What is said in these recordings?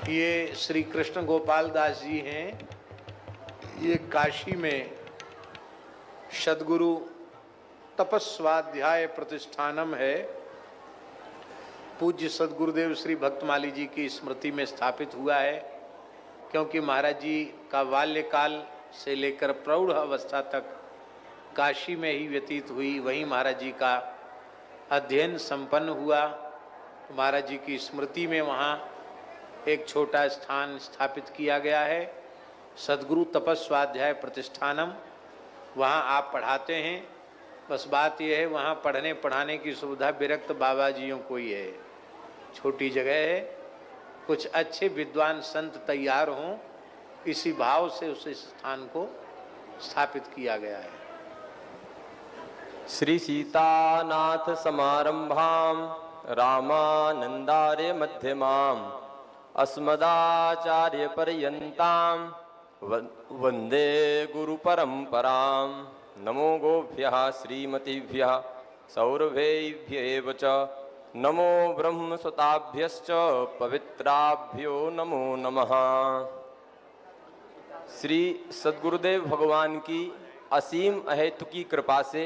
ये श्री कृष्ण गोपाल दास जी हैं। ये काशी में सद्गुरु तपस्वाध्याय प्रतिष्ठानम है। पूज्य सद्गुरुदेव श्री भक्तमाली जी की स्मृति में स्थापित हुआ है, क्योंकि महाराज जी का बाल्यकाल से लेकर प्रौढ़ अवस्था तक काशी में ही व्यतीत हुई। वहीं महाराज जी का अध्ययन संपन्न हुआ। महाराज जी की स्मृति में वहाँ एक छोटा स्थान स्थापित किया गया है, सद्गुरु तपस्वाध्याय प्रतिष्ठानम। वहाँ आप पढ़ाते हैं। बस बात यह है, वहाँ पढ़ने पढ़ाने की सुविधा विरक्त बाबा जियों को ही है। छोटी जगह है, कुछ अच्छे विद्वान संत तैयार हों, इसी भाव से उस स्थान को स्थापित किया गया है। श्री सीतानाथ समारंभाम रामानंदार्य मध्यमाम अस्मदाचार्य पर्यंताम वंदे गुरु परंपराम। नमो गोभ्यः श्रीमतीभ्यः सौरभेभ्येव च नमो ब्रह्मसुताभ्यश्च पवित्राभ्यो नमो नमः। श्री सद्गुरुदेव भगवान की असीम अहेतु की कृपा से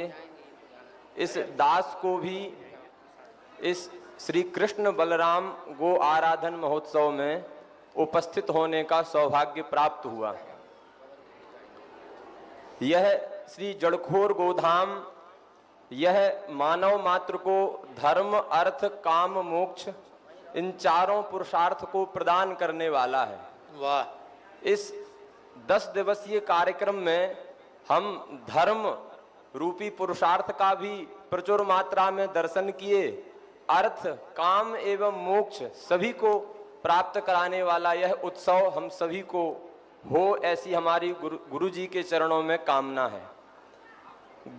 इस दास को भी इस श्री कृष्ण बलराम गो आराधन महोत्सव में उपस्थित होने का सौभाग्य प्राप्त हुआ। यह श्री जड़खोर गोधाम, यह मानव मात्र को धर्म अर्थ काम मोक्ष इन चारों पुरुषार्थ को प्रदान करने वाला है। वाह! इस 10 दिवसीय कार्यक्रम में हम धर्म रूपी पुरुषार्थ का भी प्रचुर मात्रा में दर्शन किए। अर्थ काम एवं मोक्ष सभी को प्राप्त कराने वाला यह उत्सव हम सभी को हो, ऐसी हमारी गुरु जी के चरणों में कामना है।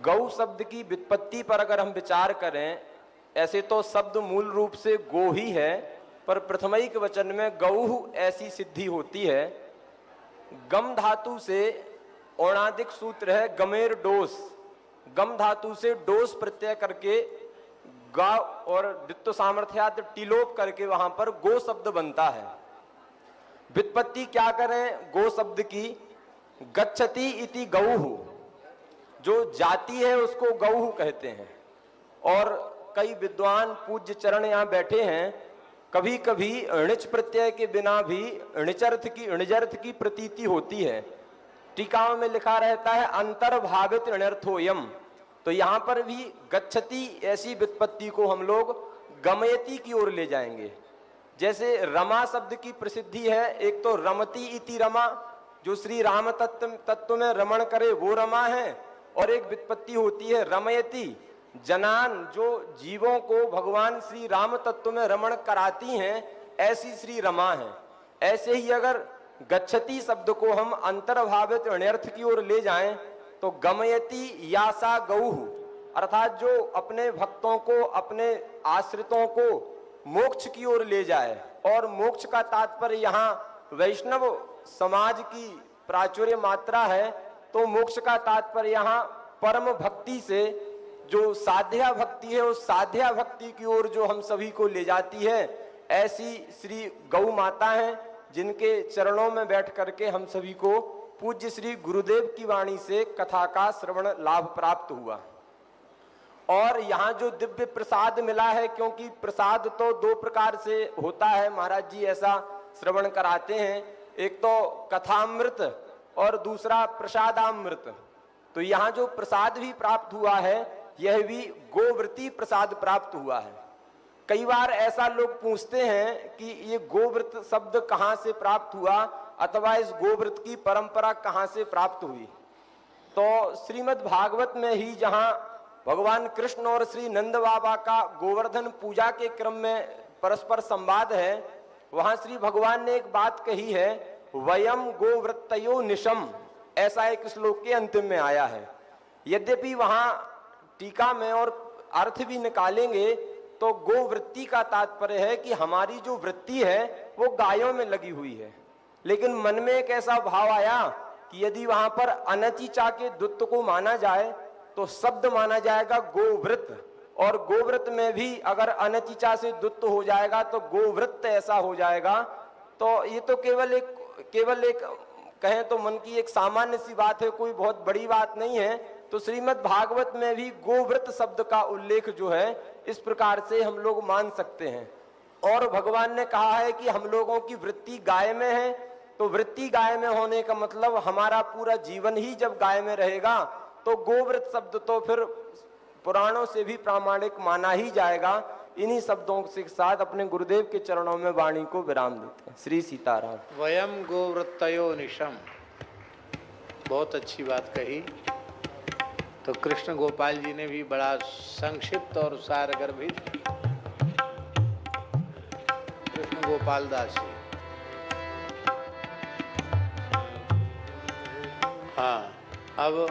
गौ शब्द की व्युत्पत्ति पर अगर हम विचार करें, ऐसे तो शब्द मूल रूप से गो ही है, पर प्रथमैक वचन में गौ ऐसी सिद्धि होती है। गम धातु से औणादिक सूत्र है गमेर डोस। गम धातु से डोस प्रत्यय करके गा और द्वित्व सामर्थ्यात टिलोप करके वहां पर गो शब्द बनता है। व्युत्पत्ति क्या करें गो शब्द की? गच्छति इति गौः, जो जाति है उसको गौः कहते हैं। और कई विद्वान पूज्य चरण यहाँ बैठे हैं, कभी कभी णिच प्रत्यय के बिना भी णिजर्थ की प्रतीति होती है। टीकाओं में लिखा रहता है अंतर्भावित णर्थोयम। तो यहाँ पर भी गच्छति ऐसी व्युत्पत्ति को हम लोग गमयति की ओर ले जाएंगे। जैसे रमा शब्द की प्रसिद्धि है, एक तो रमति इति रमा, जो श्री राम तत्व में रमण करे वो रमा है, और एक व्युत्पत्ति होती है रमयति, जनान, जो जीवों को भगवान श्री राम तत्व में रमण कराती हैं, ऐसी श्री रमा है। ऐसे ही अगर गच्छति शब्द को हम अंतर्भावित ण्यर्थ की ओर ले जाएं तो गमयति यासा गौः, अर्थात जो अपने भक्तों को, अपने आश्रितों को मोक्ष की ओर ले जाए। और मोक्ष का तात्पर्य यहाँ वैष्णव समाज की प्राचुर्य मात्रा है, तो मोक्ष का तात्पर्य यहाँ परम भक्ति से जो साध्या भक्ति है, उस साध्या भक्ति की ओर जो हम सभी को ले जाती है, ऐसी श्री गौ माता है, जिनके चरणों में बैठ करके हम सभी को पूज्य श्री गुरुदेव की वाणी से कथा का श्रवण लाभ प्राप्त हुआ। और यहाँ जो दिव्य प्रसाद मिला है, क्योंकि प्रसाद तो 2 प्रकार से होता है, महाराज जी ऐसा श्रवण कराते हैं, एक तो कथामृत और दूसरा प्रसादामृत। तो यहाँ जो प्रसाद भी प्राप्त हुआ है, यह भी गोव्रती प्रसाद प्राप्त हुआ है। कई बार ऐसा लोग पूछते हैं कि ये गोव्रत शब्द कहाँ से प्राप्त हुआ, अथवा इस गोव्रत की परंपरा कहाँ से प्राप्त हुई। तो श्रीमद् भागवत में ही जहाँ भगवान कृष्ण और श्री नंद बाबा का गोवर्धन पूजा के क्रम में परस्पर संवाद है, वहां श्री भगवान ने एक बात कही है, वयम गोव्रतयो निशम, ऐसा एक श्लोक के अंतिम में आया है। यद्यपि वहां टीका में और अर्थ भी निकालेंगे तो गोवृत्ति का तात्पर्य है कि हमारी जो वृत्ति है वो गायों में लगी हुई है। लेकिन मन में एक ऐसा भाव आया कि यदि वहां पर अनचिचा के द्वित्व को माना जाए तो शब्द माना जाएगा गोवृत, और गोव्रत में भी अगर अनचिचा से द्वित्व हो जाएगा तो गोवृत्त ऐसा हो जाएगा। तो ये तो केवल एक कहें तो मन की एक सामान्य सी बात है, कोई बहुत बड़ी बात नहीं है। तो श्रीमद् भागवत में भी गोव्रत शब्द का उल्लेख जो है इस प्रकार से हम लोग मान सकते हैं। और भगवान ने कहा है कि हम लोगों की वृत्ति गाय में है, तो वृत्ति गाय में होने का मतलब हमारा पूरा जीवन ही जब गाय में रहेगा तो गोव्रत शब्द तो फिर पुराणों से भी प्रामाणिक माना ही जाएगा। इन्हीं शब्दों के साथ अपने गुरुदेव के चरणों में वाणी को विराम देते हैं। श्री सीताराम। वयम गोव्रतयो निशम, बहुत अच्छी बात कही। तो कृष्ण गोपाल जी ने भी बड़ा संक्षिप्त और सारगर्भित कृष्ण गोपाल दास जी। हाँ, अब